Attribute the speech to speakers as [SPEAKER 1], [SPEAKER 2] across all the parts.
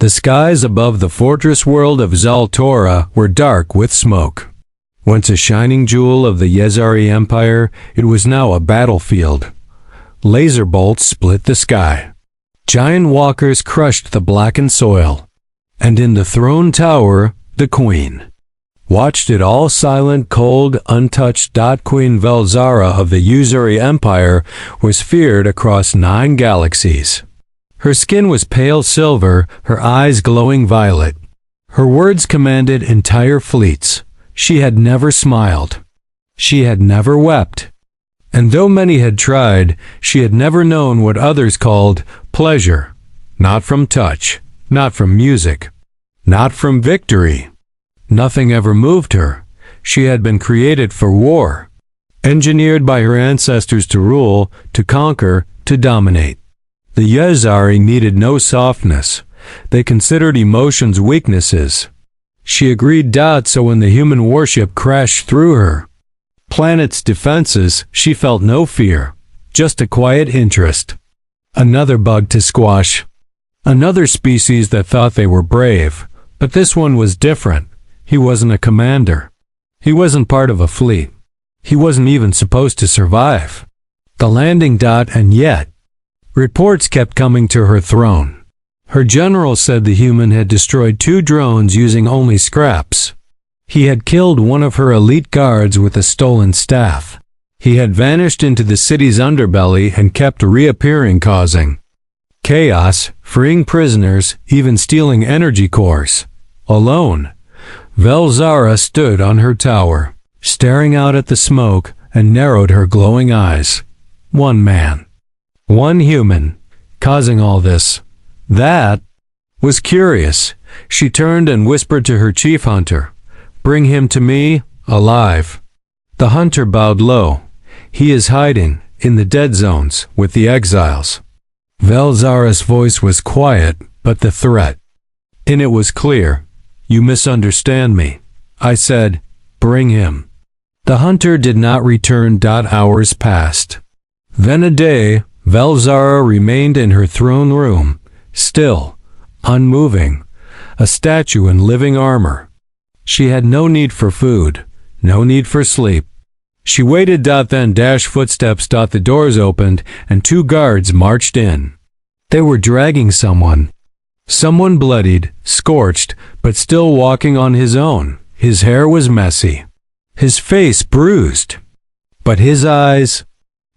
[SPEAKER 1] The skies above the fortress world of Zaltora were dark with smoke. Once a shining jewel of the Yezari Empire, it was now a battlefield. Laser bolts split the sky. Giant walkers crushed the blackened soil. And in the throne tower, the queen watched it all, silent, cold, untouched. Queen Velzara of the Yuzuri Empire was feared across 9 galaxies. Her skin was pale silver, her eyes glowing violet. Her words commanded entire fleets. She had never smiled. She had never wept. And though many had tried, she had never known what others called pleasure. Not from touch, not from music, not from victory. Nothing ever moved her. She had been created for war, engineered by her ancestors to rule, to conquer, to dominate. The Yezari needed no softness. They considered emotions weaknesses. She agreed. So when the human warship crashed through her planet's defenses, she felt no fear, just a quiet interest. Another bug to squash. Another species that thought they were brave, but this one was different. He wasn't a commander. He wasn't part of a fleet. He wasn't even supposed to survive the landing. And yet, reports kept coming to her throne. Her general said the human had destroyed 2 drones using only scraps. He had killed one of her elite guards with a stolen staff. He had vanished into the city's underbelly and kept reappearing, causing chaos, freeing prisoners, even stealing energy cores. Alone, Velzara stood on her tower, staring out at the smoke, and narrowed her glowing eyes. One man, one human, causing all this. That was curious. She turned and whispered to her chief hunter, "Bring him to me, alive." The hunter bowed low. "He is hiding, in the dead zones, with the exiles." Velzara's voice was quiet, but the threat in it was clear. "You misunderstand me. I said, bring him." The hunter did not return. Hours passed. Then a day, Velzara remained in her throne room, still, unmoving, a statue in living armor. She had no need for food, no need for sleep. She waited. Then footsteps. The doors opened, and 2 guards marched in. They were dragging someone. Someone bloodied, scorched, but still walking on his own. His hair was messy. His face bruised. But his eyes,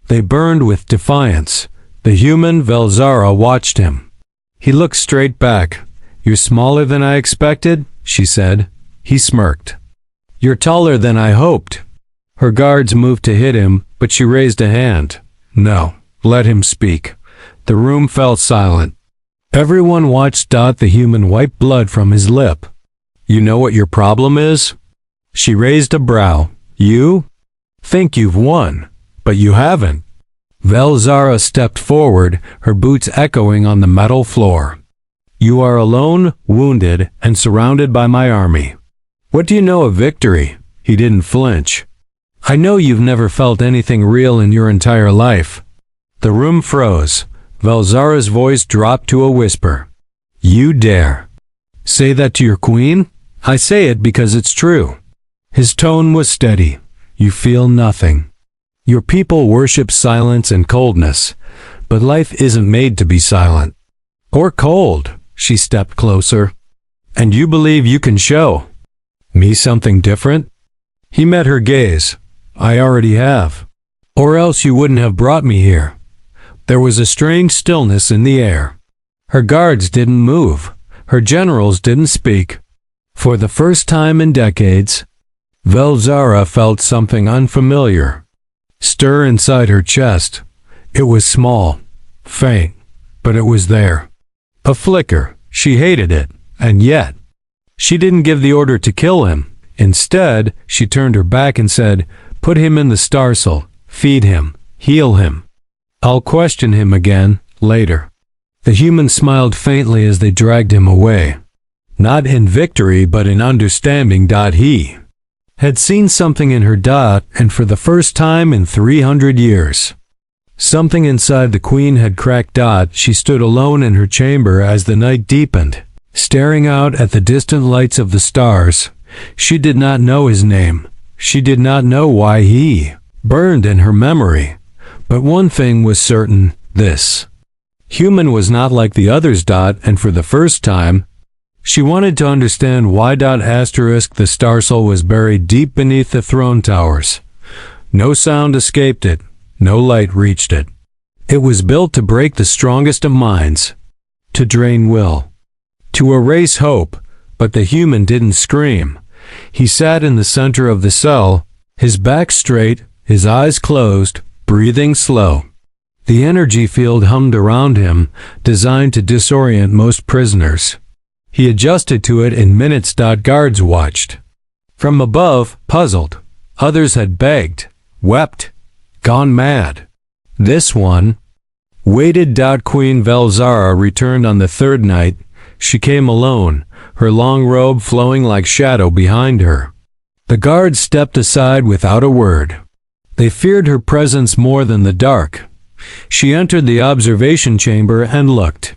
[SPEAKER 1] they burned with defiance. The human Velzara watched him. He looked straight back. "You're smaller than I expected," she said. He smirked. "You're taller than I hoped." Her guards moved to hit him, but she raised a hand. "No, let him speak." The room fell silent. Everyone watched. The human wiped blood from his lip. "You know what your problem is?" She raised a brow. "You think you've won, but you haven't." Velzara stepped forward, her boots echoing on the metal floor. "You are alone, wounded, and surrounded by my army. What do you know of victory?" He didn't flinch. "I know you've never felt anything real in your entire life." The room froze. Velzara's voice dropped to a whisper. "You dare say that to your queen?" "I say it because it's true." His tone was steady. "You feel nothing. Your people worship silence and coldness, but life isn't made to be silent. Or cold." She stepped closer. "And you believe you can show me something different?" He met her gaze. "I already have. Or else you wouldn't have brought me here." There was a strange stillness in the air. Her guards didn't move. Her generals didn't speak. For the first time in decades, Velzara felt something unfamiliar stir inside her chest. It was small, faint, but it was there. A flicker. She hated it, and yet, she didn't give the order to kill him. Instead, she turned her back and said, "Put him in the starsel, feed him, heal him. I'll question him again, later." The human smiled faintly as they dragged him away. Not in victory, but in understanding. He had seen something in her. And for the first time in 300 years. Something inside the queen had cracked. She stood alone in her chamber as the night deepened. staring out at the distant lights of the stars. She did not know his name. She did not know why he burned in her memory. But one thing was certain, this human was not like the others. And for the first time, she wanted to understand why the star soul was buried deep beneath the throne towers. No sound escaped it, no light reached it. It was built to break the strongest of minds, to drain will, to erase hope, but the human didn't scream. He sat in the center of the cell, his back straight, his eyes closed, breathing slow. The energy field hummed around him, designed to disorient most prisoners. He adjusted to it in minutes. Guards watched from above, puzzled. Others had begged, wept, gone mad. This one waited. Queen Velzara returned on the third night. She came alone, her long robe flowing like shadow behind her. The guards stepped aside without a word. They feared her presence more than the dark. She entered the observation chamber and looked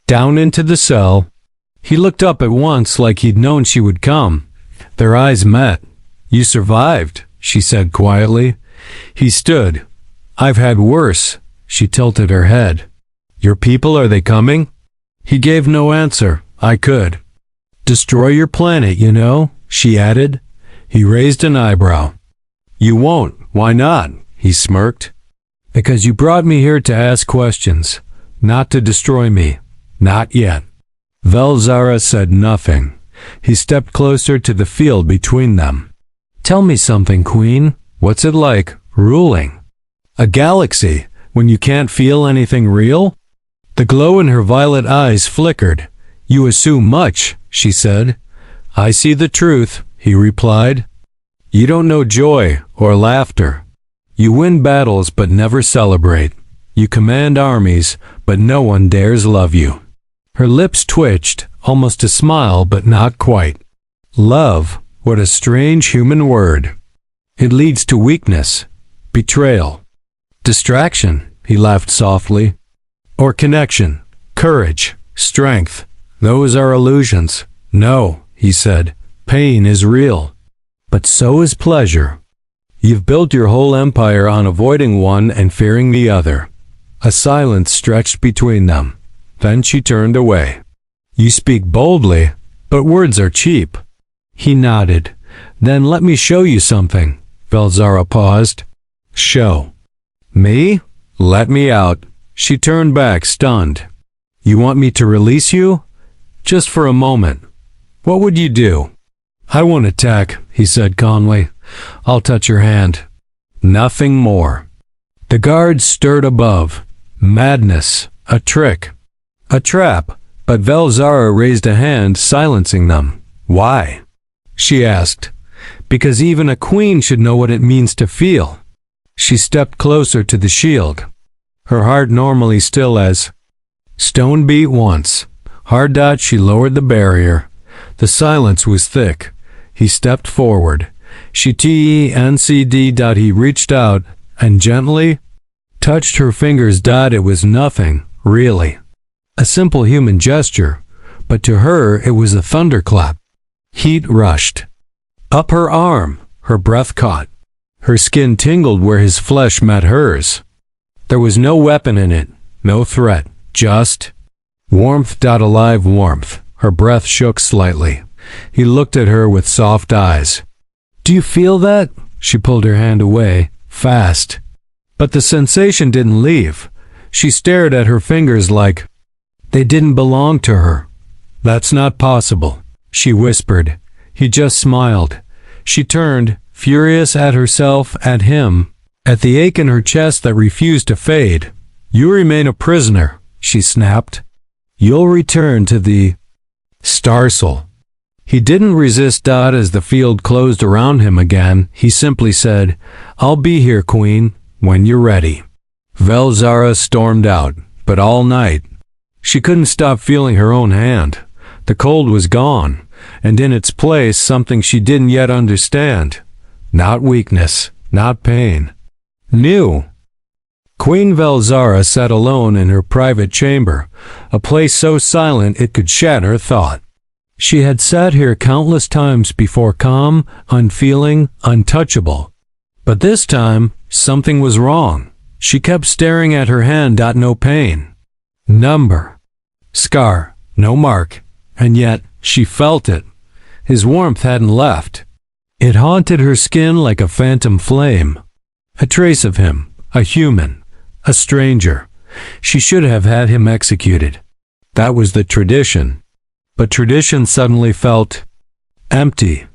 [SPEAKER 1] down into the cell. He looked up at once like he'd known she would come. Their eyes met. "You survived," she said quietly. He stood. "I've had worse." She tilted her head. "Your people, are they coming?" He gave no answer. "I could destroy your planet, you know," she added. He raised an eyebrow. "You won't. Why not?" He smirked. "Because you brought me here to ask questions, not to destroy me. Not yet." Velzara said nothing. He stepped closer to the field between them. "Tell me something, Queen. What's it like, ruling a galaxy, when you can't feel anything real?" The glow in her violet eyes flickered. "You assume much," she said. "I see the truth," he replied. "You don't know joy or laughter. You win battles but never celebrate. You command armies, but no one dares love you." Her lips twitched, almost a smile, but not quite. Love, what a strange human word. It leads to weakness, betrayal, distraction, he laughed softly. Or connection, courage, strength. Those are illusions. "No," he said, "pain is real. But so is pleasure. You've built your whole empire on avoiding one and fearing the other." A silence stretched between them. Then she turned away. "You speak boldly, but words are cheap." He nodded. "Then let me show you something." Velzara paused. "Show me? Let me out." She turned back, stunned. "You want me to release you?" "Just for a moment. What would you do?" "I won't attack," he said calmly. "I'll touch your hand. Nothing more." The guards stirred above. Madness. A trick. A trap. But Velzara raised a hand, silencing them. "Why?" she asked. "Because even a queen should know what it means to feel." She stepped closer to the shield. Her heart normally still as stone beat once. Hard. She lowered the barrier. The silence was thick. He stepped forward. She TENCD. He reached out and gently touched her fingers. It was nothing, really. A simple human gesture, but to her it was a thunderclap. Heat rushed up her arm. Her breath caught. Her skin tingled where his flesh met hers. There was no weapon in it, no threat, just warmth. A live warmth. Her breath shook slightly. He looked at her with soft eyes. "Do you feel that?" She pulled her hand away, fast. But the sensation didn't leave. She stared at her fingers like they didn't belong to her. "That's not possible," she whispered. He just smiled. She turned, furious at herself, at him, at the ache in her chest that refused to fade. "You remain a prisoner," she snapped. "You'll return to the star soul." He didn't resist. As the field closed around him again, he simply said, "I'll be here, Queen, when you're ready." Velzara stormed out, but all night she couldn't stop feeling her own hand. The cold was gone, and in its place something she didn't yet understand. Not weakness, not pain. New. Queen Velzara sat alone in her private chamber, a place so silent it could shatter thought. She had sat here countless times before, calm, unfeeling, untouchable. But this time, something was wrong. She kept staring at her hand. No pain. Number. Scar. No mark. And yet, she felt it. His warmth hadn't left. It haunted her skin like a phantom flame. A trace of him. A human. A stranger. She should have had him executed. That was the tradition. But tradition suddenly felt empty.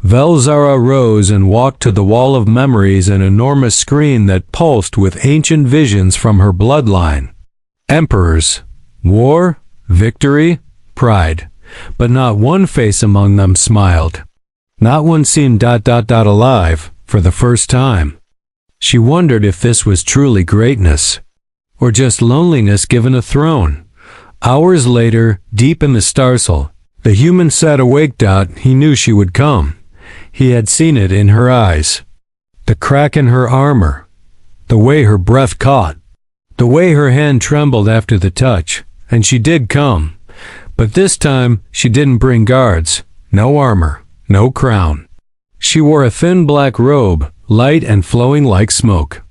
[SPEAKER 1] Velzara rose and walked to the wall of memories, an enormous screen that pulsed with ancient visions from her bloodline. Emperors, war, victory, pride. But not one face among them smiled. Not one seemed alive for the first time. She wondered if this was truly greatness, or just loneliness given a throne. Hours later, deep in the starsel, the human sat awake. He knew she would come. He had seen it in her eyes. The crack in her armor. The way her breath caught. The way her hand trembled after the touch. And she did come. But this time, she didn't bring guards. No armor. No crown. She wore a thin black robe, light and flowing like smoke.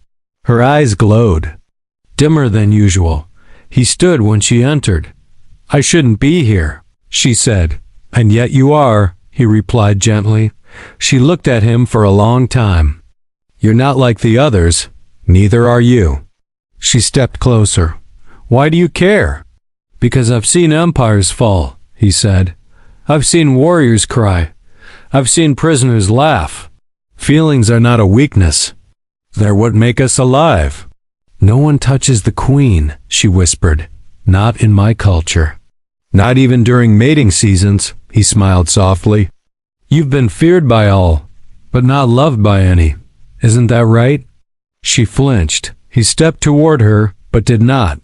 [SPEAKER 1] Her eyes glowed. Dimmer than usual. He stood when she entered. I shouldn't be here, she said. And yet you are, he replied gently. She looked at him for a long time. You're not like the others. Neither are you. She stepped closer. Why do you care? Because I've seen empires fall, he said. I've seen warriors cry. I've seen prisoners laugh. Feelings are not a weakness. They're what make us alive. No one touches the queen, she whispered. Not in my culture. Not even during mating seasons, he smiled softly. You've been feared by all, but not loved by any. Isn't that right? She flinched. He stepped toward her, but did not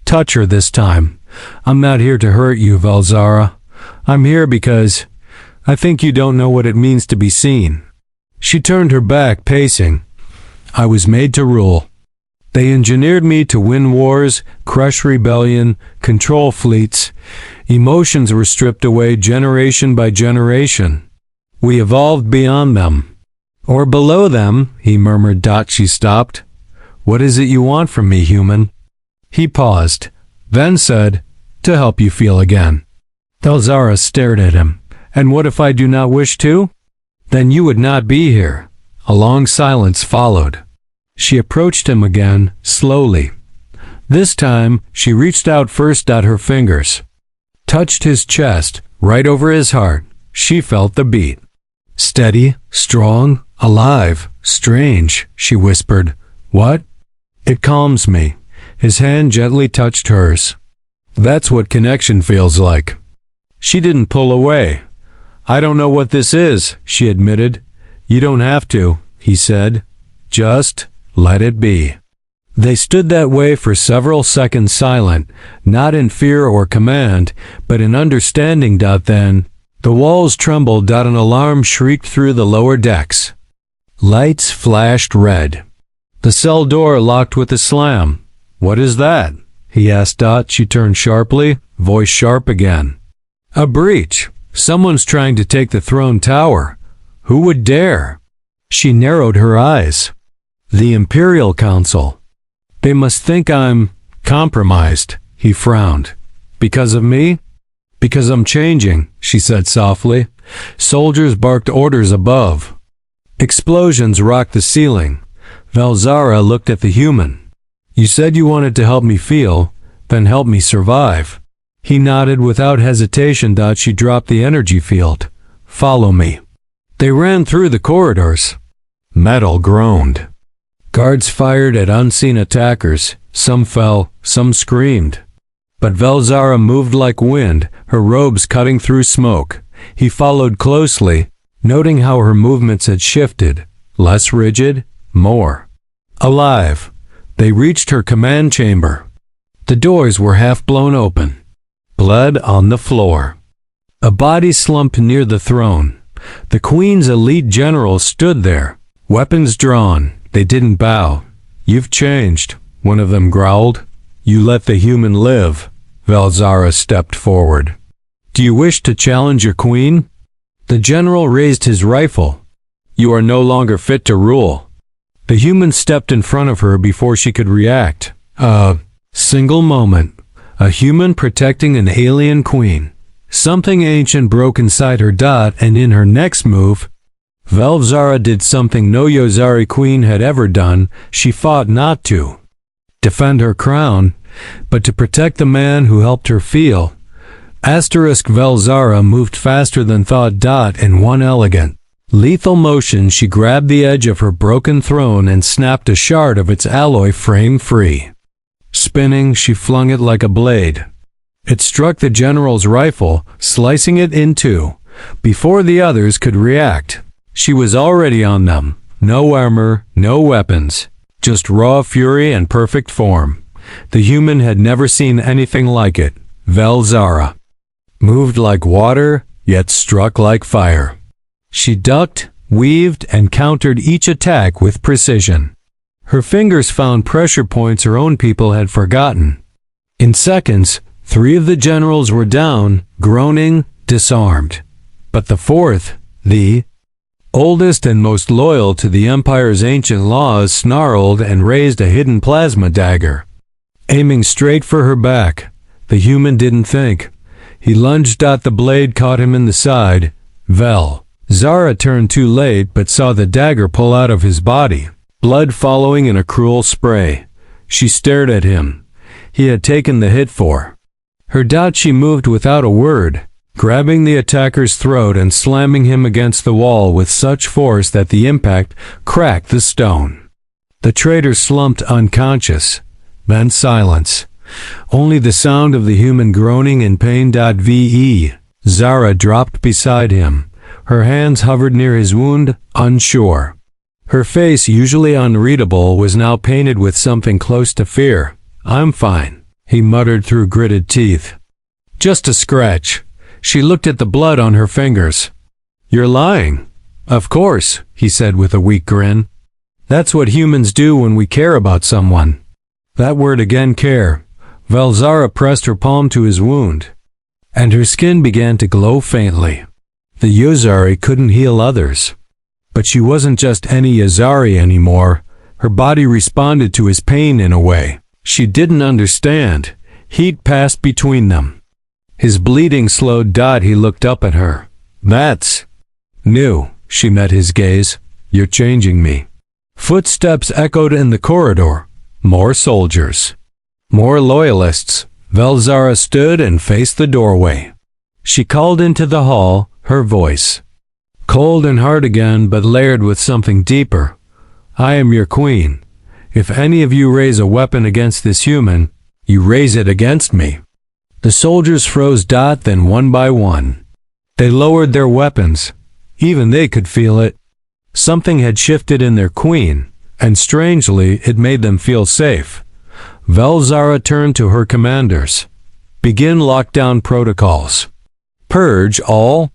[SPEAKER 1] touch her this time. I'm not here to hurt you, Velzara. I'm here because I think you don't know what it means to be seen. She turned her back, pacing. I was made to rule. They engineered me to win wars, crush rebellion, control fleets. Emotions were stripped away generation by generation. We evolved beyond them. Or below them, he murmured. She stopped. What is it you want from me, human? He paused, then said, to help you feel again. Velzara stared at him. And what if I do not wish to? Then you would not be here. A long silence followed. She approached him again, slowly. This time, she reached out first. Her fingers touched his chest, right over his heart. She felt the beat. Steady, strong, alive, strange, she whispered. What? It calms me. His hand gently touched hers. That's what connection feels like. She didn't pull away. I don't know what this is, she admitted. You don't have to, he said. Just let it be. They stood that way for several seconds silent, not in fear or command, but in understanding. Then, the walls trembled. An alarm shrieked through the lower decks. Lights flashed red. The cell door locked with a slam. What is that? He asked. She turned sharply, voice sharp again. A breach. Someone's trying to take the throne tower. Who would dare? She narrowed her eyes. The Imperial Council. They must think I'm compromised, he frowned. Because of me? Because I'm changing, she said softly. Soldiers barked orders above. Explosions rocked the ceiling. Velzara looked at the human. You said you wanted to help me feel, then help me survive. He nodded without hesitation. She dropped the energy field. Follow me. They ran through the corridors. Metal groaned. Guards fired at unseen attackers. Some fell, some screamed. But Velzara moved like wind, her robes cutting through smoke. He followed closely, noting how her movements had shifted. Less rigid, more alive. They reached her command chamber. The doors were half blown open. Blood on the floor. A body slumped near the throne. The Queen's elite generals stood there, weapons drawn. They didn't bow. You've changed, one of them growled. You let the human live. Velzara stepped forward. Do you wish to challenge your queen? The general raised his rifle. You are no longer fit to rule. The human stepped in front of her before she could react. A single moment. A human protecting an alien queen. Something ancient broke inside her, and in her next move, Velzara did something no Yozari queen had ever done. She fought not to defend her crown, but to protect the man who helped her feel. Velzara moved faster than thought. In one elegant, lethal motion, she grabbed the edge of her broken throne and snapped a shard of its alloy frame free. Spinning, she flung it like a blade. It struck the general's rifle, slicing it in two. Before the others could react, she was already on them. No armor, no weapons, just raw fury and perfect form. The human had never seen anything like it. Velzara moved like water, yet struck like fire. She ducked, weaved, and countered each attack with precision. Her fingers found pressure points her own people had forgotten. In seconds, 3 of the generals were down, groaning, disarmed. But the 4th, the oldest and most loyal to the Empire's ancient laws, snarled and raised a hidden plasma dagger. Aiming straight for her back, the human didn't think. He lunged. The blade caught him in the side. Zara turned too late but saw the dagger pull out of his body, blood following in a cruel spray. She stared at him. He had taken the hit for her. She moved without a word, grabbing the attacker's throat and slamming him against the wall with such force that the impact cracked the stone. The traitor slumped unconscious. Then silence. Only the sound of the human groaning in pain. Zara dropped beside him. Her hands hovered near his wound, unsure. Her face, usually unreadable, was now painted with something close to fear. I'm fine, he muttered through gritted teeth. Just a scratch. She looked at the blood on her fingers. You're lying. Of course, he said with a weak grin. That's what humans do when we care about someone. That word again, care. Velzara pressed her palm to his wound, and her skin began to glow faintly. The Yozari couldn't heal others. But she wasn't just any Yozari anymore. Her body responded to his pain in a way she didn't understand. Heat passed between them. His bleeding slowed. He looked up at her. That's new. She met his gaze. You're changing me. Footsteps echoed in the corridor. More soldiers. More loyalists. Velzara stood and faced the doorway. She called into the hall, her voice cold and hard again, but layered with something deeper. I am your queen. If any of you raise a weapon against this human, you raise it against me. The soldiers froze. Then one by one, they lowered their weapons. Even they could feel it. Something had shifted in their queen, and strangely, it made them feel safe. Velzara turned to her commanders. Begin lockdown protocols. Purge all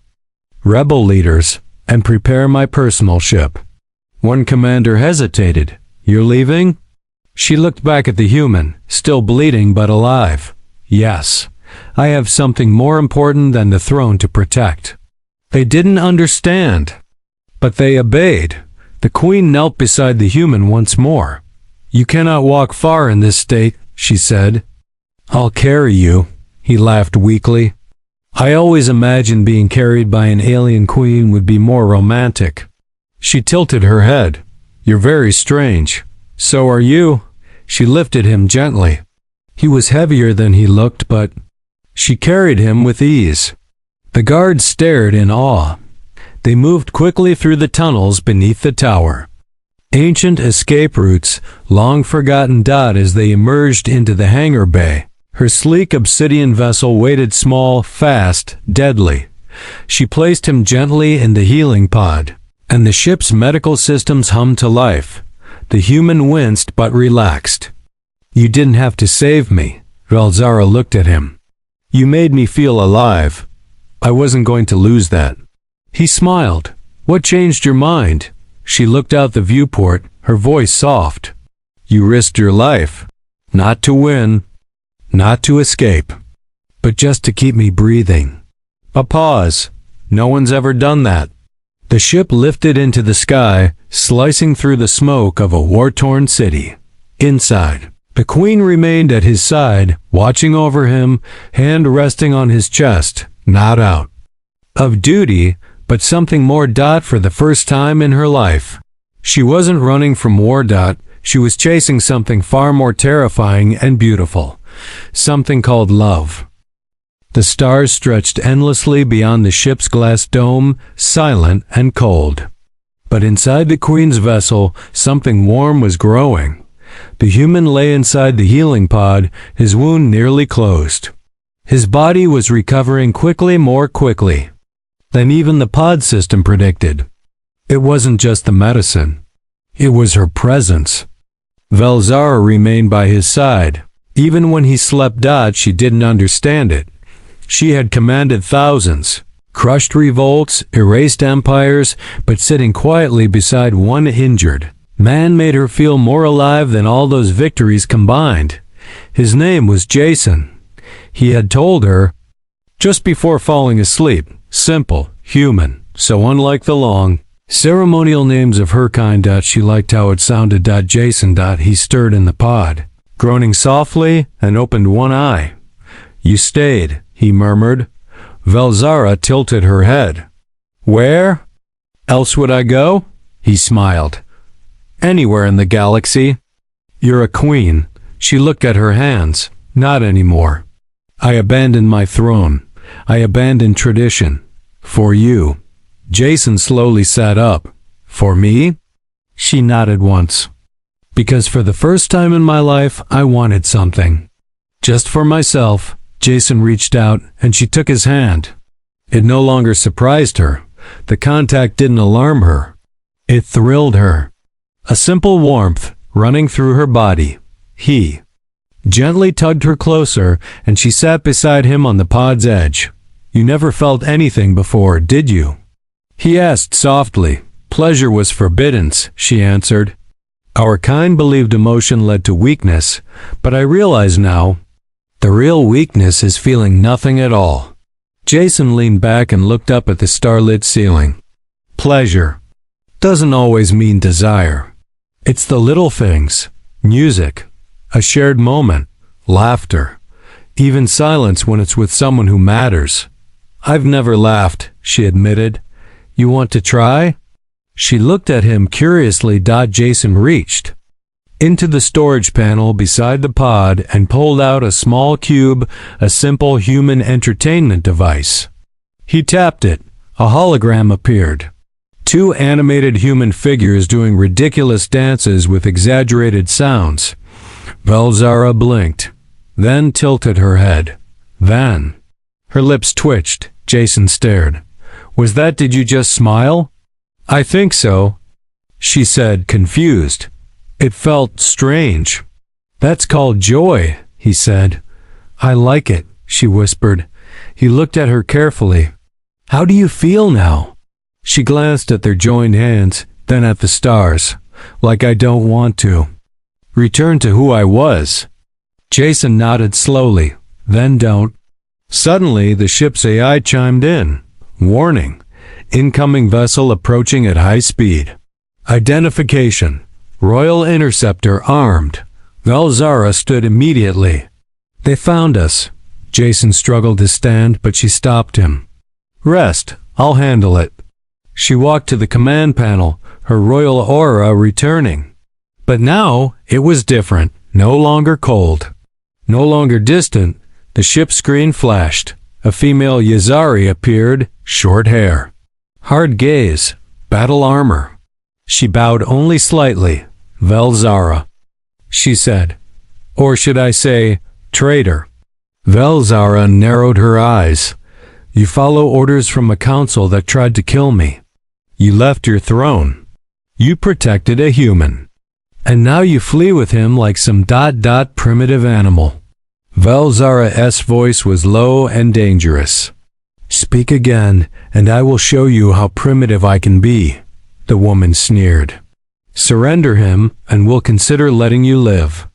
[SPEAKER 1] rebel leaders, and prepare my personal ship. One commander hesitated. You're leaving? She looked back at the human, still bleeding but alive. Yes, I have something more important than the throne to protect. They didn't understand, but they obeyed. The queen knelt beside the human once more. You cannot walk far in this state, she said. I'll carry you, he laughed weakly. I always imagined being carried by an alien queen would be more romantic. She tilted her head. You're very strange. So are you. She lifted him gently. He was heavier than he looked, but she carried him with ease. The guards stared in awe. They moved quickly through the tunnels beneath the tower. Ancient escape routes, long forgotten. As they emerged into the hangar bay, her sleek obsidian vessel waited small, fast, deadly. She placed him gently in the healing pod, and the ship's medical systems hummed to life. The human winced but relaxed. You didn't have to save me. Velzara looked at him. You made me feel alive. I wasn't going to lose that. He smiled. What changed your mind? She looked out the viewport, her voice soft. You risked your life. Not to win, not to escape, but just to keep me breathing. A pause. No one's ever done that. The ship lifted into the sky, slicing through the smoke of a war-torn city. Inside, the Queen remained at his side, watching over him, hand resting on his chest, not out of duty, but something more. For the first time in her life, she wasn't running from war. She was chasing something far more terrifying and beautiful, something called love. The stars stretched endlessly beyond the ship's glass dome, silent and cold. But inside the Queen's vessel, something warm was growing. The human lay inside the healing pod, his wound nearly closed. His body was recovering quickly, more quickly than even the pod system predicted. It wasn't just the medicine. It was her presence. Velzara remained by his side. Even when he slept. She didn't understand it. She had commanded thousands, crushed revolts, erased empires, but sitting quietly beside one injured man made her feel more alive than all those victories combined. His name was Jason. He had told her just before falling asleep. Simple, human, so unlike the long, ceremonial names of her kind. She liked how it sounded. Jason. He stirred in the pod, groaning softly, and opened one eye. You stayed, he murmured. Velzara tilted her head. Where else would I go? He smiled. Anywhere in the galaxy. You're a queen. She looked at her hands. Not anymore. I abandoned my throne. I abandoned tradition. For you. Jason slowly sat up. For me? She nodded once. Because for the first time in my life, I wanted something. Just for myself. Jason reached out, and she took his hand. It no longer surprised her. The contact didn't alarm her. It thrilled her. A simple warmth running through her body. He gently tugged her closer, and she sat beside him on the pod's edge. You never felt anything before, did you? He asked softly. Pleasure was forbidden, she answered. Our kind believed emotion led to weakness, but I realize now, the real weakness is feeling nothing at all. Jason leaned back and looked up at the starlit ceiling. Pleasure doesn't always mean desire. It's the little things. Music, a shared moment, laughter, even silence when it's with someone who matters. I've never laughed, she admitted. You want to try? She looked at him curiously. Jason reached into the storage panel beside the pod and pulled out a small cube, a simple human entertainment device. He tapped it. A hologram appeared. Two animated human figures doing ridiculous dances with exaggerated sounds. Velzara blinked, then tilted her head. Then her lips twitched. Jason stared. Was that? Did you just smile? I think so, she said, confused. It felt strange. That's called joy, he said. I like it, she whispered. He looked at her carefully. How do you feel now? She glanced at their joined hands, then at the stars. Like I don't want to. Return to who I was. Jason nodded slowly. Then don't. Suddenly, the ship's AI chimed in. Warning. Incoming vessel approaching at high speed. Identification. Royal Interceptor armed. Velzara stood immediately. They found us. Jason struggled to stand, but she stopped him. Rest. I'll handle it. She walked to the command panel, her royal aura returning. But now, it was different. No longer cold. No longer distant. The ship screen flashed. A female Yazari appeared, short hair. Hard gaze. Battle armor. She bowed only slightly. Velzara, she said. Or should I say, traitor. Velzara narrowed her eyes. You follow orders from a council that tried to kill me. You left your throne. You protected a human. And now you flee with him like some primitive animal. Velzara's voice was low and dangerous. Speak again, and I will show you how primitive I can be, the woman sneered. Surrender him, and we'll consider letting you live.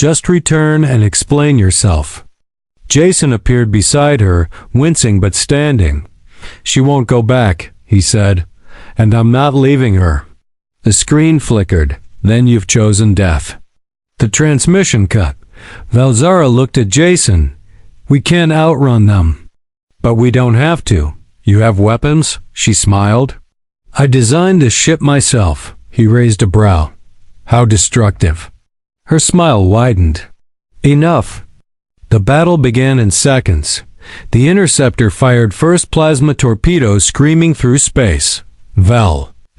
[SPEAKER 1] Just return and explain yourself." Jason appeared beside her, wincing but standing. "She won't go back," he said, "and I'm not leaving her." The screen flickered. "Then you've chosen death." The transmission cut. Velzara looked at Jason. "We can't outrun them." "But we don't have to. You have weapons?" She smiled. "I designed this ship myself." He raised a brow. "How destructive?" Her smile widened. "Enough." The battle began in seconds. The interceptor fired first plasma torpedoes screaming through space.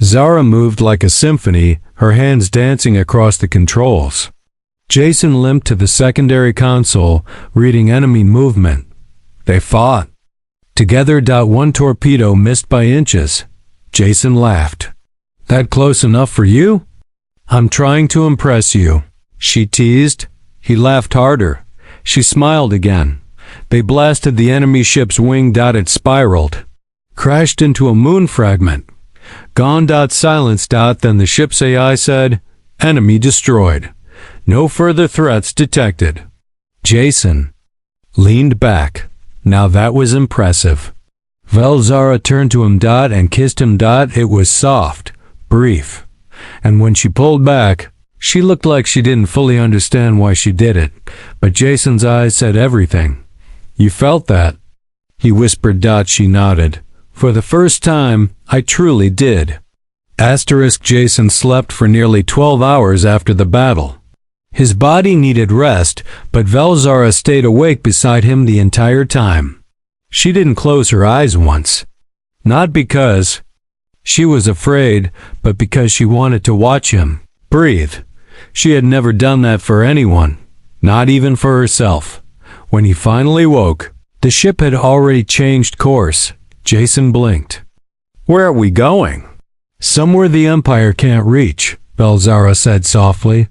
[SPEAKER 1] Zara moved like a symphony, her hands dancing across the controls. Jason limped to the secondary console, reading enemy movement. They fought. Together. One torpedo missed by inches. Jason laughed. "That close enough for you?" "I'm trying to impress you," she teased. He laughed harder. She smiled again. They blasted the enemy ship's wing. It spiraled. Crashed into a moon fragment. Gone. Silence. Then the ship's AI said, "Enemy destroyed. No further threats detected." Jason leaned back. Now that was impressive. Velzara turned to him. And kissed him. It was soft, brief. And when she pulled back, she looked like she didn't fully understand why she did it. But Jason's eyes said everything. "You felt that?" He whispered. She nodded. "For the first time, I truly did." Jason slept for nearly 12 hours after the battle. His body needed rest, but Velzara stayed awake beside him the entire time. She didn't close her eyes once. Not because she was afraid, but because she wanted to watch him breathe. She had never done that for anyone, not even for herself. When he finally woke, the ship had already changed course. Jason blinked. "Where are we going?" "Somewhere the Empire can't reach," Velzara said softly.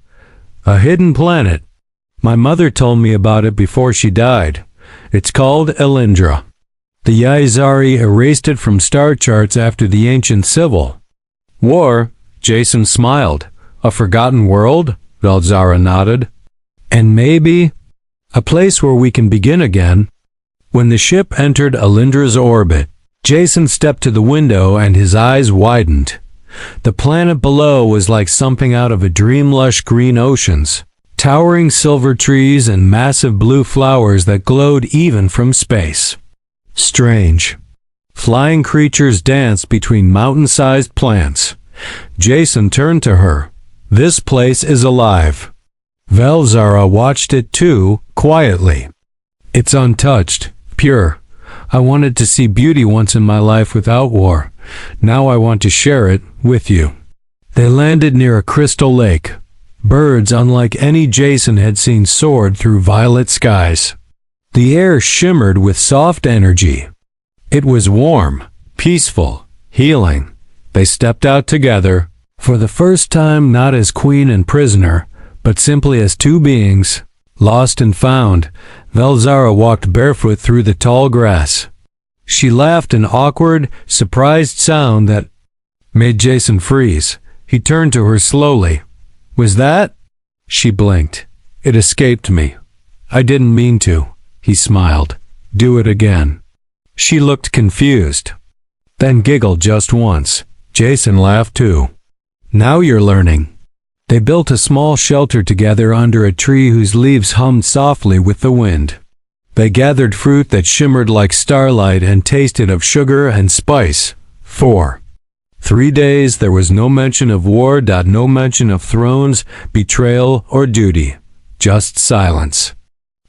[SPEAKER 1] "A hidden planet. My mother told me about it before she died. It's called Elindra. The Yaizari erased it from star charts after the ancient civil war." Jason smiled. "A forgotten world?" Velzara nodded. "And maybe a place where we can begin again." When the ship entered Elindra's orbit, Jason stepped to the window and his eyes widened. The planet below was like something out of a dream. Lush green oceans, towering silver trees and massive blue flowers that glowed even from space. Strange. Flying creatures danced between mountain-sized plants. Jason turned to her. "This place is alive." Velzara watched it too, quietly. "It's untouched, pure. I wanted to see beauty once in my life without war. Now I want to share it with you." They landed near a crystal lake. Birds unlike any Jason had seen soared through violet skies. The air shimmered with soft energy. It was warm, peaceful, healing. They stepped out together, for the first time not as queen and prisoner, but simply as two beings, lost and found. Velzara walked barefoot through the tall grass. She laughed an awkward, surprised sound that made Jason freeze. He turned to her slowly. "Was that?" She blinked. "It escaped me. I didn't mean to." He smiled. "Do it again." She looked confused, then giggled just once. Jason laughed too. "Now you're learning." They built a small shelter together under a tree whose leaves hummed softly with the wind. They gathered fruit that shimmered like starlight and tasted of sugar and spice. 3 days there was no mention of war. No mention of thrones, betrayal, or duty. Just silence.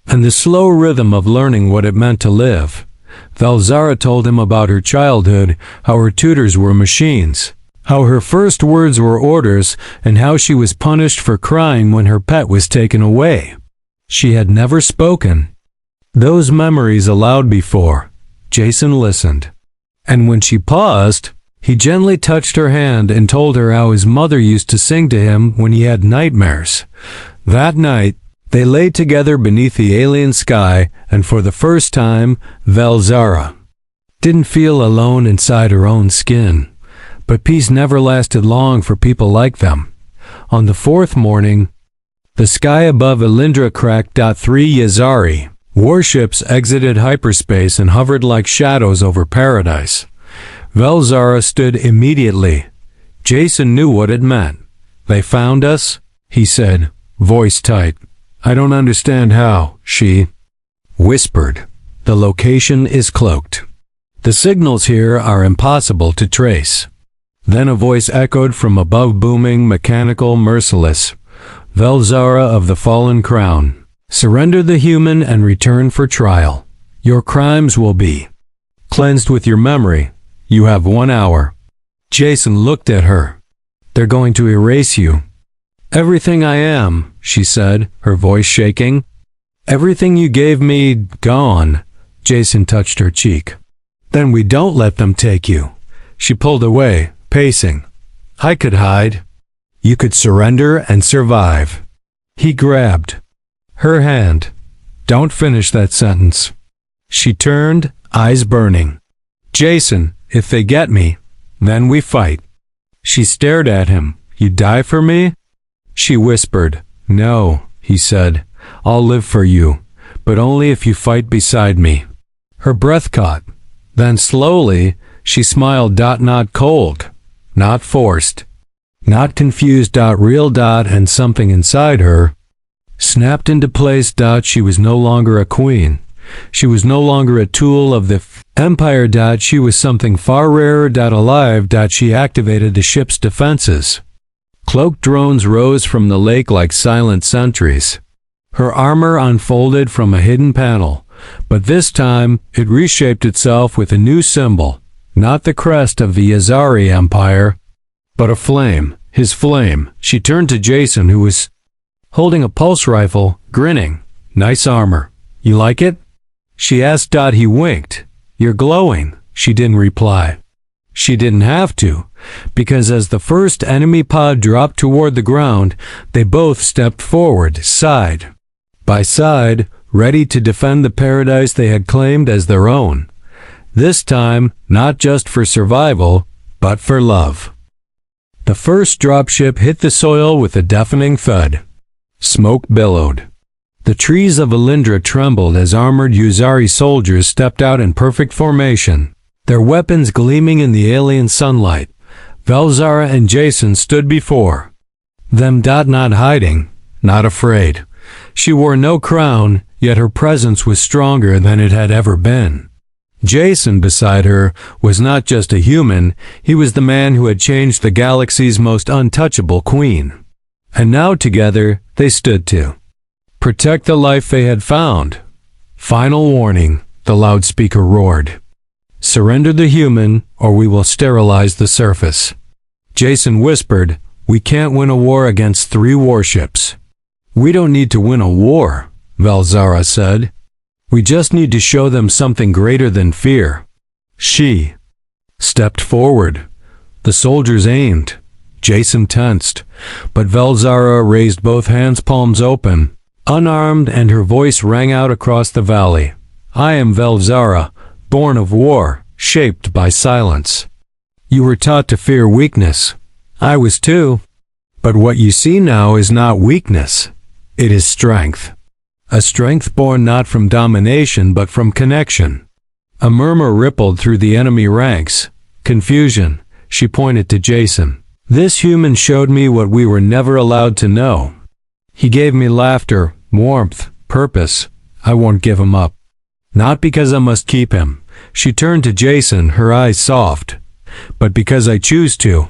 [SPEAKER 1] And the slow rhythm of learning what it meant to live. Velzara told him about her childhood, how her tutors were machines, how her first words were orders, and how she was punished for crying when her pet was taken away. She had never spoken. Those memories aloud before. Jason listened. And when she paused, he gently touched her hand and told her how his mother used to sing to him when he had nightmares. That night, they lay together beneath the alien sky, and for the first time, Velzara didn't feel alone inside her own skin. But peace never lasted long for people like them. On the fourth morning, The sky above Elindra cracked. 3 Yazari warships exited hyperspace and hovered like shadows over paradise. Velzara stood immediately. Jason knew what it meant. They found us? He said, voice tight. I don't understand how, she whispered. The location is cloaked. The signals here are impossible to trace. Then a voice echoed from above, booming, mechanical, merciless. Velzara of the Fallen Crown, surrender the human and return for trial. Your crimes will be cleansed with your memory. You have 1 hour. Jason looked at her. They're going to erase you. Everything I am, she said, her voice shaking. Everything you gave me, gone. Jason touched her cheek. Then we don't let them take you. She pulled away, pacing. I could hide. You could surrender and survive. He grabbed her hand. Don't finish that sentence. She turned, eyes burning. Jason, if they get me, then we fight. She stared at him. You die for me? She whispered. No, he said. I'll live for you, but only if you fight beside me. Her breath caught. Then slowly, she smiled. Not cold, not forced, not confused. Real. And something inside her snapped into place. She was no longer a queen. She was no longer a tool of the Empire. She was something far rarer. Alive. She activated the ship's defenses. Cloaked drones rose from the lake like silent sentries. Her armor unfolded from a hidden panel, but this time it reshaped itself with a new symbol, not the crest of the Yazari Empire, but a flame, his flame. She turned to Jason, who was holding a pulse rifle, grinning. Nice armor. You like it? She asked. He winked. You're glowing. She didn't reply. She didn't have to, because as the first enemy pod dropped toward the ground, they both stepped forward, side by side, ready to defend the paradise they had claimed as their own. This time, not just for survival, but for love. The first dropship hit the soil with a deafening thud. Smoke billowed. The trees of Elindra trembled as armored Yazari soldiers stepped out in perfect formation, their weapons gleaming in the alien sunlight. Velzara and Jason stood before them. Not hiding, not afraid. She wore no crown, yet her presence was stronger than it had ever been. Jason, beside her, was not just a human, he was the man who had changed the galaxy's most untouchable queen. And now together, they stood to protect the life they had found. Final warning, the loudspeaker roared. Surrender the human, or we will sterilize the surface. Jason whispered, we can't win a war against 3 warships. We don't need to win a war, Velzara said. We just need to show them something greater than fear. She stepped forward. The soldiers aimed. Jason tensed, but Velzara raised both hands, palms open, unarmed, and her voice rang out across the valley. I am Velzara, born of war, shaped by silence. You were taught to fear weakness. I was too. But what you see now is not weakness. It is strength. A strength born not from domination but from connection. A murmur rippled through the enemy ranks. Confusion. She pointed to Jason. This human showed me what we were never allowed to know. He gave me laughter, warmth, purpose. I won't give him up. Not because I must keep him. She turned to Jason, her eyes soft. But because I choose to.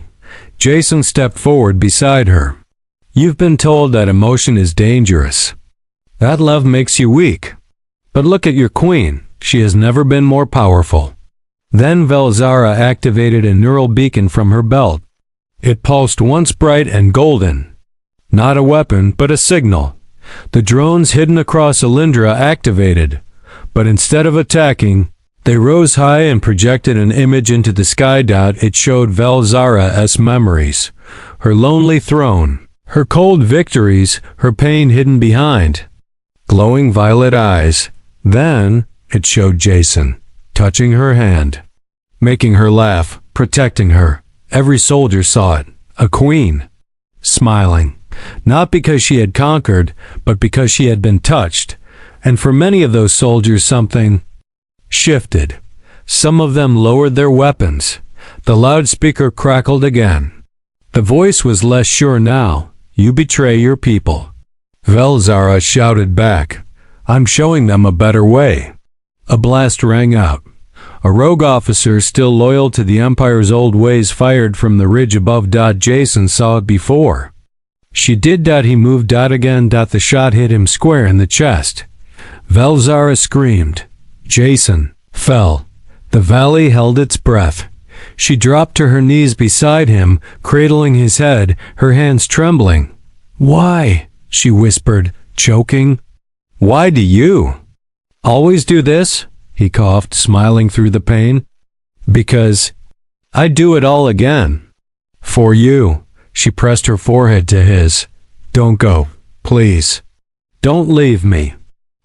[SPEAKER 1] Jason stepped forward beside her. You've been told that emotion is dangerous. That love makes you weak. But look at your queen. She has never been more powerful. Then Velzara activated a neural beacon from her belt. It pulsed once bright and golden. Not a weapon, but a signal. The drones hidden across Elindra activated. But instead of attacking, they rose high and projected an image into the sky. It showed Velzara's memories, her lonely throne, her cold victories, her pain hidden behind glowing violet eyes. Then it showed Jason, touching her hand, making her laugh, protecting her. Every soldier saw it. A queen, smiling, Not because she had conquered, but because she had been touched. And for many of those soldiers something shifted. Some of them lowered their weapons. The loudspeaker crackled again. The voice was less sure now. "You betray your people." Velzara shouted back, "I'm showing them a better way." A blast rang out. A rogue officer still loyal to the Empire's old ways fired from the ridge above. Jason saw it before. She did. He moved. Again. The shot hit him square in the chest. Velzara screamed. Jason fell. The valley held its breath. She dropped to her knees beside him, cradling his head, her hands trembling. "Why?" she whispered, choking. "Why do you always do this?" he coughed, smiling through the pain. "Because I'd do it all again. For you." She pressed her forehead to his. "Don't go, please. Don't leave me."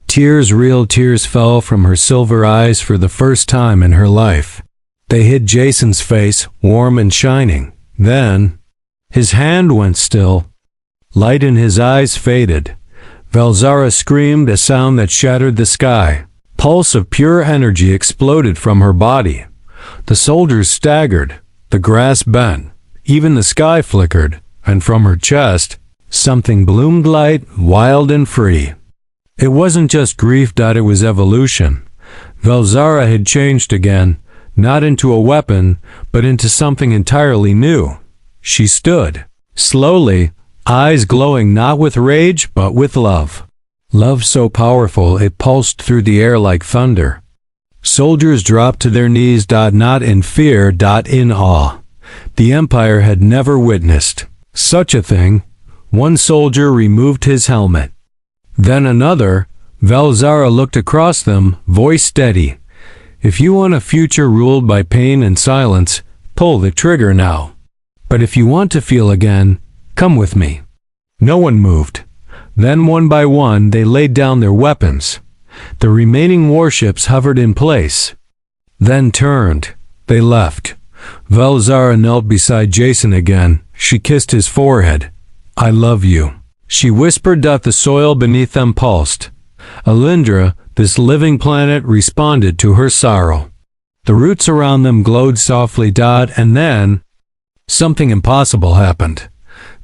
[SPEAKER 1] Tears, real tears, fell from her silver eyes for the first time in her life. They hid Jason's face, warm and shining. Then his hand went still. Light in his eyes faded. Velzara screamed, a sound that shattered the sky. Pulse of pure energy exploded from her body. The soldiers staggered. The grass bent. Even the sky flickered, and from her chest, something bloomed, light, wild and free. It wasn't just grief. It was evolution. Velzara had changed again, not into a weapon, but into something entirely new. She stood, slowly, eyes glowing not with rage but with love. Love so powerful it pulsed through the air like thunder. Soldiers dropped to their knees. Not in fear, in awe. The Empire had never witnessed such a thing. One soldier removed his helmet. Then another. Velzara looked across them, voice steady. "If you want a future ruled by pain and silence, pull the trigger now. But if you want to feel again, come with me." No one moved. Then one by one they laid down their weapons. The remaining warships hovered in place. Then turned. They left. Velzara knelt beside Jason again. She kissed his forehead. "I love you," she whispered. The soil beneath them pulsed. Alindra, this living planet, responded to her sorrow. The roots around them glowed softly. And then something impossible happened.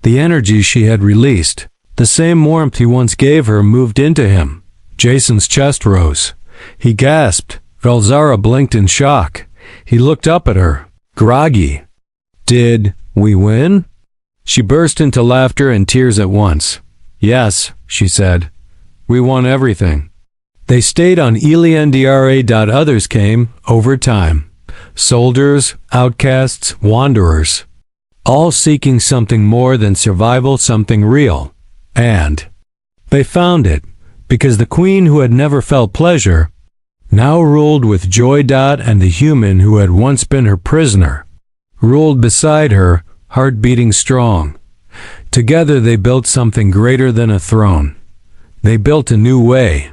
[SPEAKER 1] The energy she had released, the same warmth he once gave her, moved into him. Jason's chest rose. He gasped. Velzara blinked in shock. He looked up at her, groggy. "Did we win?" She burst into laughter and tears at once. "Yes," she said. "We won everything." They stayed on Eliandra. Others came, over time. Soldiers, outcasts, wanderers. All seeking something more than survival, something real. And they found it, because the queen who had never felt pleasure now ruled with joy. And the human who had once been her prisoner ruled beside her, heart beating strong. Together they built something greater than a throne. They built a new way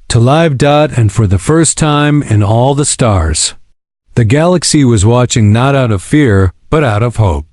[SPEAKER 1] to live. And for the first time in all the stars, the galaxy was watching, not out of fear, but out of hope.